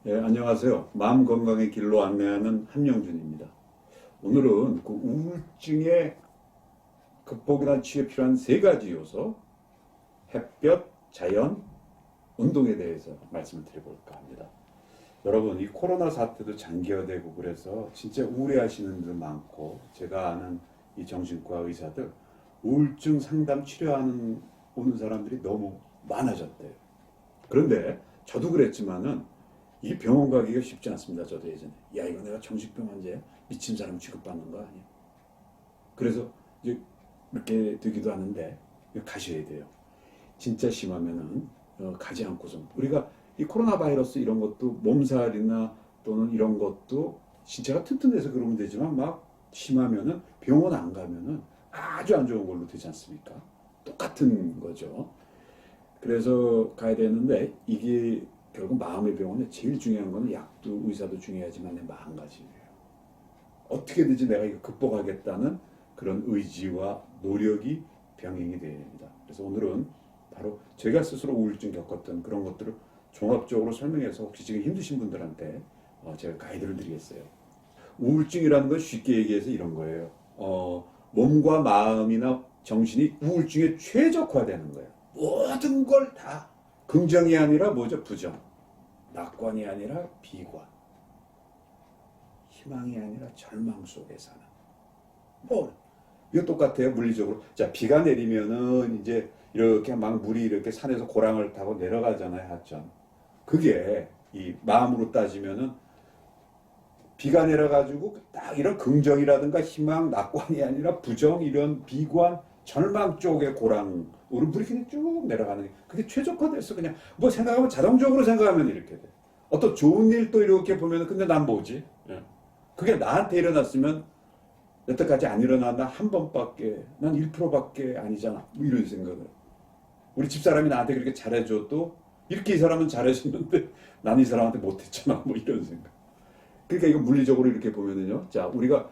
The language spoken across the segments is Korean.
네, 안녕하세요. 마음 건강의 길로 안내하는 한명준입니다. 오늘은 그 우울증의 극복이나 치유에 필요한 세 가지 요소, 햇볕, 자연, 운동에 대해서 말씀을 드려볼까 합니다. 여러분, 이 코로나 사태도 장기화되고 그래서 진짜 우울해하시는 분들 많고, 제가 아는 이 정신과 의사들 우울증 상담 치료하는 오는 사람들이 너무 많아졌대요. 그런데 저도 그랬지만은 이게 병원 가기가 쉽지 않습니다. 저도 예전에 야, 이거 내가 정신병 환자야? 미친 사람 취급받는 거 아니야? 그래서 이제 이렇게 되기도 하는데 가셔야 돼요. 진짜 심하면은 가지 않고선 우리가 이 코로나 바이러스 이런 것도 몸살이나 또는 이런 것도 신체가 튼튼해서 그러면 되지만 막 심하면은 병원 안 가면은 아주 안 좋은 걸로 되지 않습니까? 똑같은 거죠. 그래서 가야 되는데 이게 결국 마음의 병원에 제일 중요한 거는 약도 의사도 중요하지만 내 마음가짐이에요. 어떻게든지 내가 이거 극복하겠다는 그런 의지와 노력이 병행이 되어야 됩니다. 그래서 오늘은 바로 제가 스스로 우울증 겪었던 그런 것들을 종합적으로 설명해서 혹시 지금 힘드신 분들한테 제가 가이드를 드리겠어요. 우울증이라는 건 쉽게 얘기해서 이런 거예요. 몸과 마음이나 정신이 우울증에 최적화되는 거예요. 모든 걸 다 긍정이 아니라 뭐죠? 부정. 낙관이 아니라 비관. 희망이 아니라 절망 속에 사는. 이거 똑같아요, 물리적으로. 자, 비가 내리면은 이제 이렇게 막 물이 이렇게 산에서 고랑을 타고 내려가잖아요, 하천. 그게 이 마음으로 따지면은 비가 내려가지고 딱 이런 긍정이라든가 희망, 낙관이 아니라 부정, 이런 비관, 절망 쪽의 고랑으로 물이 그냥 쭉 내려가는 게 그게 최적화돼서 그냥 뭐 생각하면 자동적으로 생각하면 이렇게 돼. 어떤 좋은 일도 이렇게 보면 근데 난 뭐지? 그게 나한테 일어났으면 여태까지 안 일어났나 한 번밖에 난 1%밖에 아니잖아. 뭐 이런 생각을. 우리 집사람이 나한테 그렇게 잘해줘도 이렇게 이 사람은 잘해줬는데 난 이 사람한테 못했잖아. 뭐 이런 생각. 그러니까 이거 물리적으로 이렇게 보면은요. 자, 우리가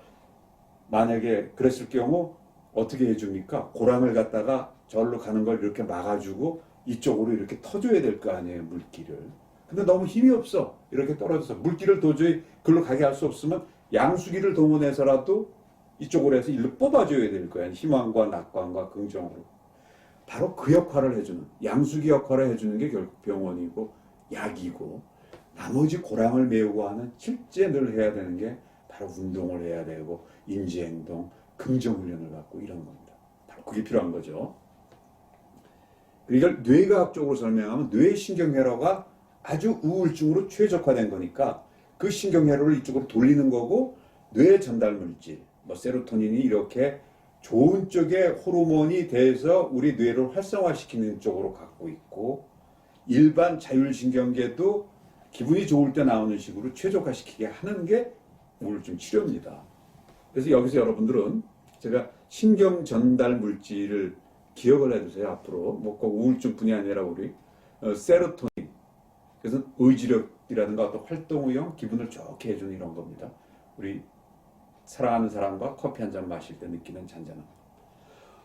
만약에 그랬을 경우 어떻게 해줍니까? 고랑을 갖다가 절로 가는 걸 이렇게 막아주고 이쪽으로 이렇게 터줘야 될 거 아니에요, 물길을. 근데 너무 힘이 없어. 이렇게 떨어져서 물길을 도저히 글로 가게 할 수 없으면 양수기를 동원해서라도 이쪽으로 해서 일로 뽑아줘야 될 거야. 희망과 낙관과 긍정으로. 바로 그 역할을 해주는, 양수기 역할을 해주는 게 결국 병원이고 약이고 나머지 고랑을 메우고 하는 실제 늘 해야 되는 게 바로 운동을 해야 되고 인지행동, 긍정훈련을 갖고 이런 겁니다. 바로 그게 필요한 거죠. 이걸 뇌과학적으로 설명하면 뇌신경회로가 아주 우울증으로 최적화된 거니까 그 신경회로를 이쪽으로 돌리는 거고 뇌 전달물질, 뭐 세로토닌이 이렇게 좋은 쪽의 호르몬이 돼서 우리 뇌를 활성화시키는 쪽으로 갖고 있고 일반 자율신경계도 기분이 좋을 때 나오는 식으로 최적화시키게 하는 게 우울증 치료입니다. 그래서 여기서 여러분들은 제가 신경 전달 물질을 기억을 해두세요. 앞으로 뭐 꼭 우울증뿐이 아니라 우리 세로토닌, 그래서 의지력이라든가 어떤 활동 의형, 기분을 좋게 해주는 이런 겁니다. 우리 사랑하는 사람과 커피 한 잔 마실 때 느끼는 잔잔함.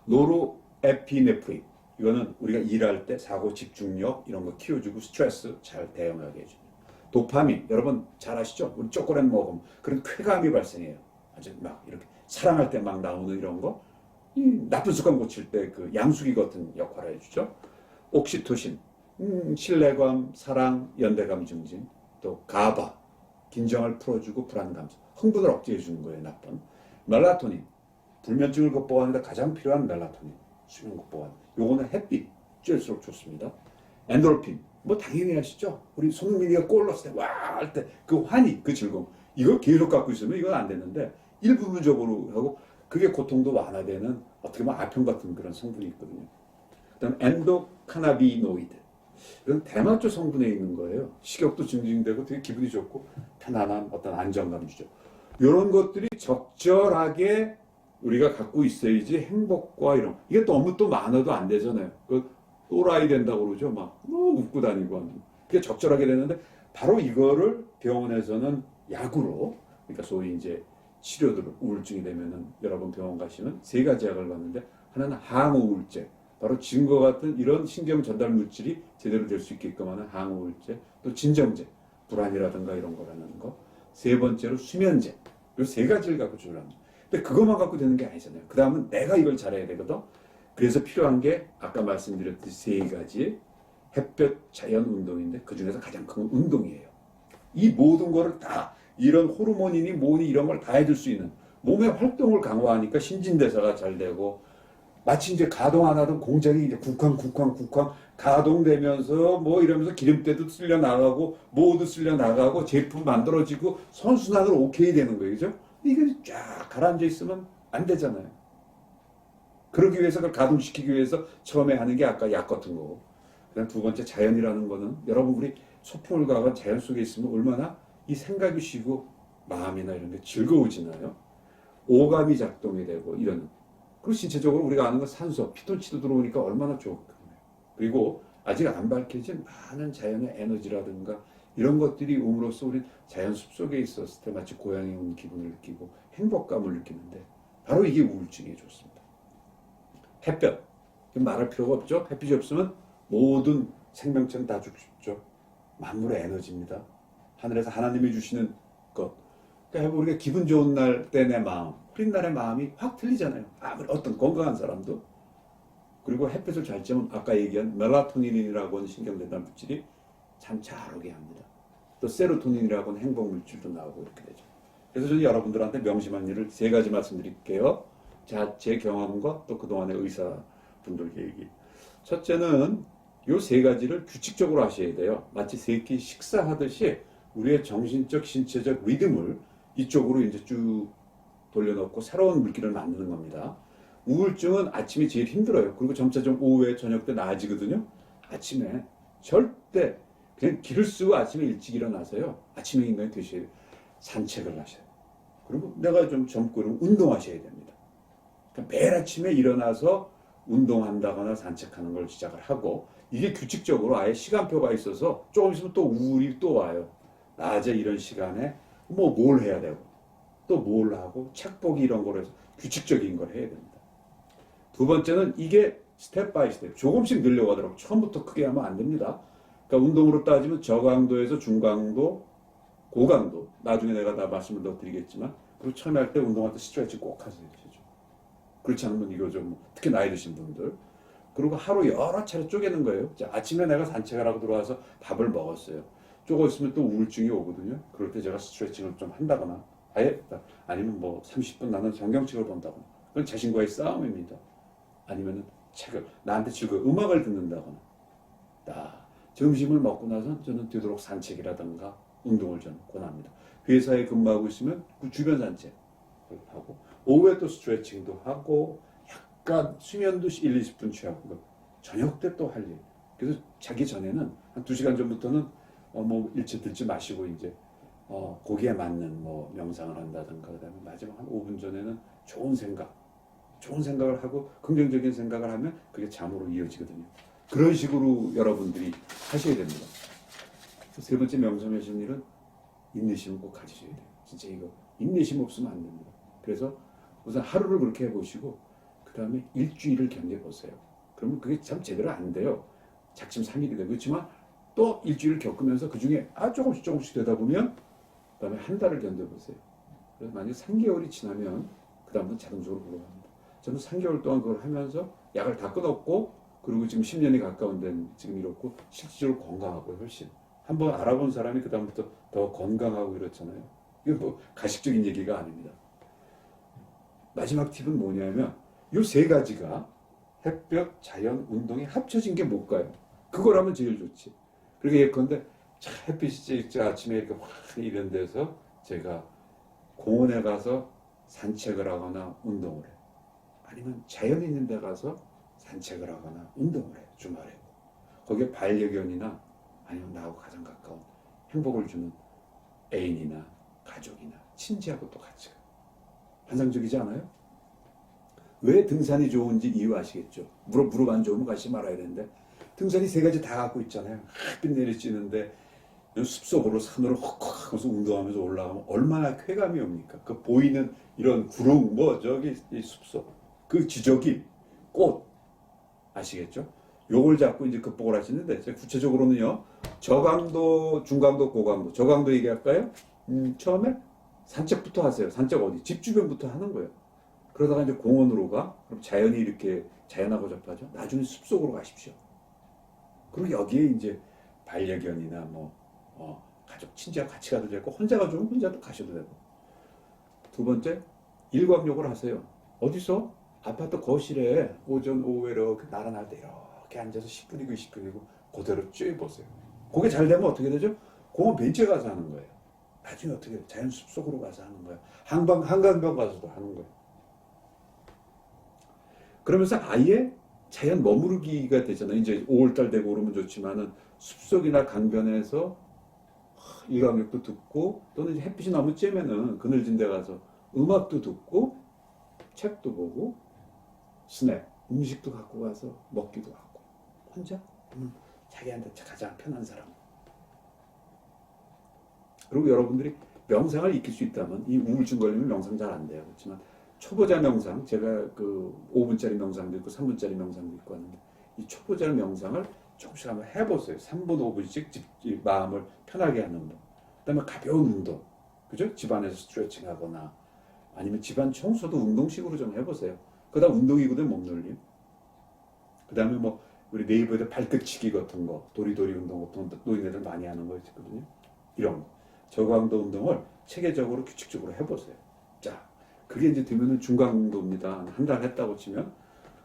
노르에피네프린, 이거는 우리가 일할 때 사고 집중력 이런 거 키워주고 스트레스 잘 대응하게 해줍니다. 도파민, 여러분 잘 아시죠? 우리 초콜릿 먹으면 그런 쾌감이 발생해요. 아주 막 이렇게 사랑할 때 막 나오는 이런 거, 이 나쁜 습관 고칠 때 그 양수기 같은 역할을 해주죠. 옥시토신, 신뢰감, 사랑, 연대감 증진. 또 가바, 긴장을 풀어주고 불안 감소, 흥분을 억제해 주는 거예요. 나쁜 멜라토닌, 불면증을 극복하는 데 가장 필요한 멜라토닌, 수면 극복하는. 요거는 햇빛 쬐일수록 좋습니다. 엔도르핀, 뭐 당연히 아시죠? 우리 손흥민이가 골 넣었을 때 와 할 때 그 환희, 그 즐거움, 이거 계속 갖고 있으면 이건 안 되는데 일부분적으로 하고 그게 고통도 완화되는 어떻게 보면 아편 같은 그런 성분이 있거든요. 그다음 엔도카나비노이드, 이건 대마초 성분에 있는 거예요. 식욕도 증진되고 되게 기분이 좋고 편안한 어떤 안정감 주죠. 이런 것들이 적절하게 우리가 갖고 있어야지 행복과 이런, 이게 너무 또 많아도 안 되잖아요. 그 또라이 된다고 그러죠. 막 웃고 다니고 하는. 그게 적절하게 되는데 바로 이거를 병원에서는 약으로, 그러니까 소위 이제 치료들 우울증이 되면은 여러분 병원 가시면 세 가지 약을 받는데 하나는 항우울제, 바로 지금과 같은 이런 신경 전달 물질이 제대로 될 수 있게끔 하는 항우울제, 또 진정제, 불안이라든가 이런 거라는 거. 세 번째로 수면제. 이 세 가지를 갖고 주랍니다. 근데 그것만 갖고 되는 게 아니잖아요. 그 다음은 내가 이걸 잘해야 되거든. 그래서 필요한 게 아까 말씀드렸듯이 세 가지 햇볕 자연 운동인데 그 중에서 가장 큰 운동이에요. 이 모든 거를 다 이런 호르몬이니 뭐니 이런 걸 다 해줄 수 있는 몸의 활동을 강화하니까 신진대사가 잘 되고 마치 이제 가동 안 하던 공장이 이제 쿵쾅 가동되면서 뭐 이러면서 기름때도 쓸려 나가고 뭐도 쓸려 나가고 제품 만들어지고 선순환으로 오케이 되는 거예요. 그죠? 이게 쫙 가라앉아 있으면 안 되잖아요. 그러기 위해서 그걸 가동시키기 위해서 처음에 하는 게 아까 약 같은 거고. 그다음 두 번째 자연이라는 거는 여러분 우리 소풍을 가고 자연 속에 있으면 얼마나 이 생각이 쉬고 마음이나 이런 게 즐거워지나요? 오감이 작동이 되고 이런. 그리고 신체적으로 우리가 아는 건 산소, 피톤치드 들어오니까 얼마나 좋거든요. 그리고 아직 안 밝혀진 많은 자연의 에너지라든가 이런 것들이 옴으로써 우리 자연 숲속에 있었을 때 마치 고향에 온 기분을 느끼고 행복감을 느끼는데 바로 이게 우울증에 좋습니다. 햇볕. 말할 필요가 없죠. 햇빛이 없으면 모든 생명체는 다 죽죠. 만물의 에너지입니다. 하늘에서 하나님이 주시는 것. 그러니까 우리가 기분 좋은 날 때 내 마음, 흐린 날의 마음이 확 틀리잖아요. 아무리 어떤 건강한 사람도. 그리고 햇빛을 잘 쬐면 아까 얘기한 멜라토닌이라고 하는 신경전달 물질이 참 잘 오게 합니다. 또 세로토닌이라고 하는 행복 물질도 나오고 이렇게 되죠. 그래서 저는 여러분들한테 명심한 일을 세 가지 말씀드릴게요. 제 경험과 또 그동안의 의사분들 얘기. 첫째는 요 세 가지를 규칙적으로 하셔야 돼요. 마치 세 끼 식사하듯이 우리의 정신적, 신체적 리듬을 이쪽으로 이제 쭉 돌려놓고 새로운 물기를 만드는 겁니다. 우울증은 아침이 제일 힘들어요. 그리고 점차점 오후에 저녁 때 나아지거든요. 아침에 절대 그냥 기를 쓰고 아침에 일찍 일어나서요. 아침에 인간이 되셔야 돼요. 산책을 하셔요. 그리고 내가 좀 젊고 이러면 운동하셔야 됩니다. 그러니까 매일 아침에 일어나서 운동한다거나 산책하는 걸 시작을 하고 이게 규칙적으로 아예 시간표가 있어서 조금 있으면 또 우울이 또 와요. 낮에 이런 시간에 뭐 뭘 해야 되고 또 뭘 하고 책 보기 이런 거로 해서 규칙적인 걸 해야 됩니다. 두 번째는 이게 스텝 바이 스텝 조금씩 늘려가도록 처음부터 크게 하면 안 됩니다. 그러니까 운동으로 따지면 저강도에서 중강도, 고강도 나중에 내가 다 말씀을 더 드리겠지만 그리고 처음에 할 때 운동할 때 스트레치 꼭 하세요. 그렇지 않으면 이거 좀 특히 나이 드신 분들 그리고 하루 여러 차례 쪼개는 거예요. 자, 아침에 내가 산책을 하고 들어와서 밥을 먹었어요. 쪼고 있으면 또 우울증이 오거든요. 그럴 때 제가 스트레칭을 좀 한다거나 아니면 뭐 30분 나는 성경책을 본다거나 그건 자신과의 싸움입니다. 아니면 책을 나한테 즐거운 음악을 듣는다거나 점심을 먹고 나서 저는 되도록 산책이라든가 운동을 저는 권합니다. 회사에 근무하고 있으면 그 주변 산책을 하고 오후에 또 스트레칭도 하고 약간 수면도 1, 20분 취하고 저녁 때 또 할 일. 그래서 자기 전에는 한 2시간 전부터는 뭐 일체 듣지 마시고 이제 거기에 맞는 뭐 명상을 한다든가 그다음에 마지막 한 5분 전에는 좋은 생각을 하고 긍정적인 생각을 하면 그게 잠으로 이어지거든요. 그런 식으로 여러분들이 하셔야 됩니다. 세 번째 명상하시는 일은 인내심을 꼭 가지셔야 돼요. 진짜 이거 인내심 없으면 안 됩니다. 그래서 우선 하루를 그렇게 해보시고 그 다음에 일주일을 견뎌보세요. 그러면 그게 참 제대로 안 돼요. 작심삼일이 되고 그렇지만 또 일주일을 겪으면서 그 중에 조금씩 되다 보면 그 다음에 한 달을 견뎌보세요. 그래서 만약에 3개월이 지나면 그 다음부터 자동적으로 올라갑니다. 저는 3개월 동안 그걸 하면서 약을 다 끊었고 그리고 지금 10년이 가까운 데는 지금 이렇고 실질적으로 건강하고 훨씬 한번 알아본 사람이 그 다음부터 더 건강하고 이렇잖아요. 이거 뭐 가식적인 얘기가 아닙니다. 마지막 팁은 뭐냐면 이 세 가지가 햇볕, 자연, 운동이 합쳐진 게 뭘까요? 그걸 하면 제일 좋지. 그러게 예컨대 햇빛이 아침에 이렇게 확 이런 데서 제가 공원에 가서 산책을 하거나 운동을 해. 아니면 자연 있는 데 가서 산책을 하거나 운동을 해. 주말에. 거기에 반려견이나 아니면 나하고 가장 가까운 행복을 주는 애인이나 가족이나 친지하고 또 같이 가요. 환상적이지 않아요? 왜 등산이 좋은지 이유 아시겠죠? 무릎 안 좋으면 가시 말아야 되는데 등산이 세 가지 다 갖고 있잖아요. 햇빛 내리쬐는데 숲속으로 산으로 헉헉 하면서 운동하면서 올라가면 얼마나 쾌감이 옵니까? 그 보이는 이런 구름 저기 이 숲속 그 지저귀 꽃 아시겠죠? 요걸 잡고 이제 극복을 하시는데 구체적으로는요. 저강도, 중강도, 고강도. 저강도 얘기할까요? 처음에 산책부터 하세요. 산책 어디? 집 주변부터 하는 거예요. 그러다가 이제 공원으로 가. 그럼 자연이 이렇게 자연하고 접하죠. 나중에 숲속으로 가십시오. 그리고 여기에 이제 반려견이나 뭐 가족, 친지와 같이 가도 되고 혼자 가도 혼자도 가셔도 되고. 두 번째, 일광욕을 하세요. 어디서? 아파트 거실에 오전 오후 이렇게 나른할 때 이렇게 앉아서 10분이고 20분이고 그대로 쭉 보세요. 그게 잘 되면 어떻게 되죠? 공원 벤치에 가서 하는 거예요. 나중에 어떻게 돼요? 자연 숲속으로 가서 하는 거예요. 한강변 가서도 하는 거예요. 그러면서 아예 자연 머무르기가 되잖아요. 이제 5월달 되고 그러면 좋지만은 숲속이나 강변에서 일광욕도 듣고 또는 햇빛이 너무 쬐면은 그늘진 데 가서 음악도 듣고 책도 보고 스낵, 음식도 갖고 가서 먹기도 하고 혼자 자기한테 가장 편한 사람. 그리고 여러분들이 명상을 익힐 수 있다면 이 우울증 걸리면 명상 잘 안 돼요. 그렇지만 초보자 명상, 제가 그 5분짜리 명상도 있고 3분짜리 명상도 있고 하는데 이 초보자 명상을 조금씩 한번 해보세요. 3분, 5분씩 마음을 편하게 하는 운동. 그다음에 가벼운 운동. 그죠? 집안에서 스트레칭 하거나 아니면 집안 청소도 운동식으로 좀 해보세요. 그다음 운동이거든, 몸놀림. 그다음에 뭐 우리 네이버에 발끝치기 같은 거, 도리도리 운동 같은 거 노인네들 많이 하는 거 있거든요. 이런 거. 저강도 운동을 체계적으로 규칙적으로 해보세요. 자, 그게 이제 되면은 중강도입니다. 한 달 했다고 치면.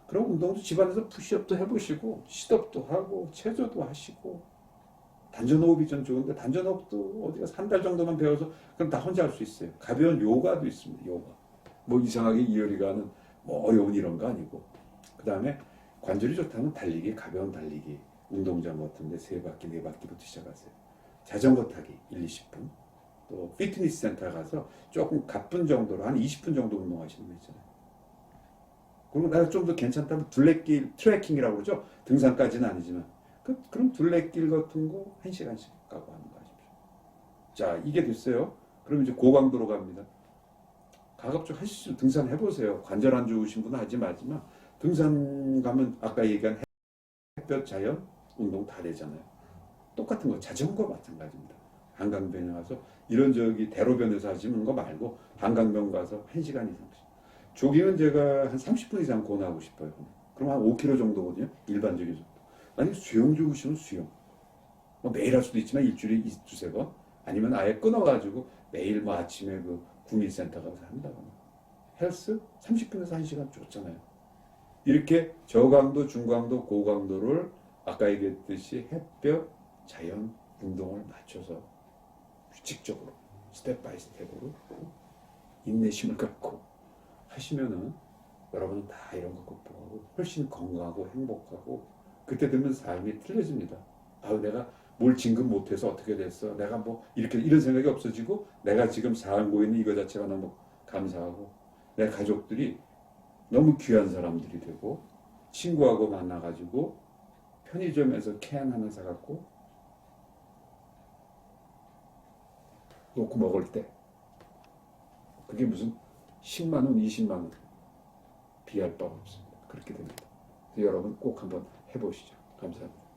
그럼 운동도 집안에서 푸시업도 해보시고, 시덥도 하고, 체조도 하시고, 단전호흡이 좀 좋은데, 단전호흡도 어디 가서 한 달 정도만 배워서, 그럼 다 혼자 할 수 있어요. 가벼운 요가도 있습니다, 요가. 뭐 이상하게 이효리가 하는 뭐 어려운 이런 거 아니고. 그 다음에 관절이 좋다면 달리기, 가벼운 달리기, 운동장 같은 데 3바퀴, 4바퀴부터 시작하세요. 자전거 타기 1, 20분. 또 피트니스 센터 가서 조금 가쁜 정도로 한 20분 정도 운동하시는 거 있잖아요. 그리고 내가 좀 더 괜찮다면 둘레길 트레킹이라고 그러죠. 등산까지는 아니지만 그럼 둘레길 같은 거 1시간씩 가고 하는 거 아십시오. 자, 이게 됐어요. 그럼 이제 고강도로 갑니다. 가급적 하실 수 등산 해보세요. 관절 안 좋으신 분은 하지 마지만 등산 가면 아까 얘기한 햇볕 자연 운동 다 되잖아요. 똑같은 거 자전거 마찬가지입니다. 한강변에 가서 이런 저기 대로변에서 하시는 거 말고 한강변 가서 1시간 이상씩. 조깅은 제가 한 30분 이상 권하고 싶어요. 그럼 한 5km 정도거든요. 일반적인 속도. 만약에 수영 좋으시면 수영. 뭐 매일 할 수도 있지만 일주일에 2~3번. 아니면 아예 끊어가지고 매일 뭐 아침에 그 국민센터 가서 한다거나. 헬스 30분에서 1시간 좋잖아요. 이렇게 저강도, 중강도, 고강도를 아까 얘기했듯이 햇볕, 자연, 운동을 맞춰서 규칙적으로 스텝 바이 스텝으로 인내심을 갖고 하시면은 여러분은 다 이런 거 극복하고 훨씬 건강하고 행복하고 그때 되면 삶이 틀려집니다. 아유 내가 뭘 진급 못해서 어떻게 됐어. 내가 뭐 이렇게 이런 생각이 없어지고 내가 지금 살고 있는 이거 자체가 너무 감사하고 내 가족들이 너무 귀한 사람들이 되고 친구하고 만나가지고 편의점에서 캔 하나 사갖고 놓고 먹을 때 그게 무슨 10만 원, 20만 원 비할 바 없습니다. 그렇게 됩니다. 여러분 꼭 한번 해보시죠. 감사합니다.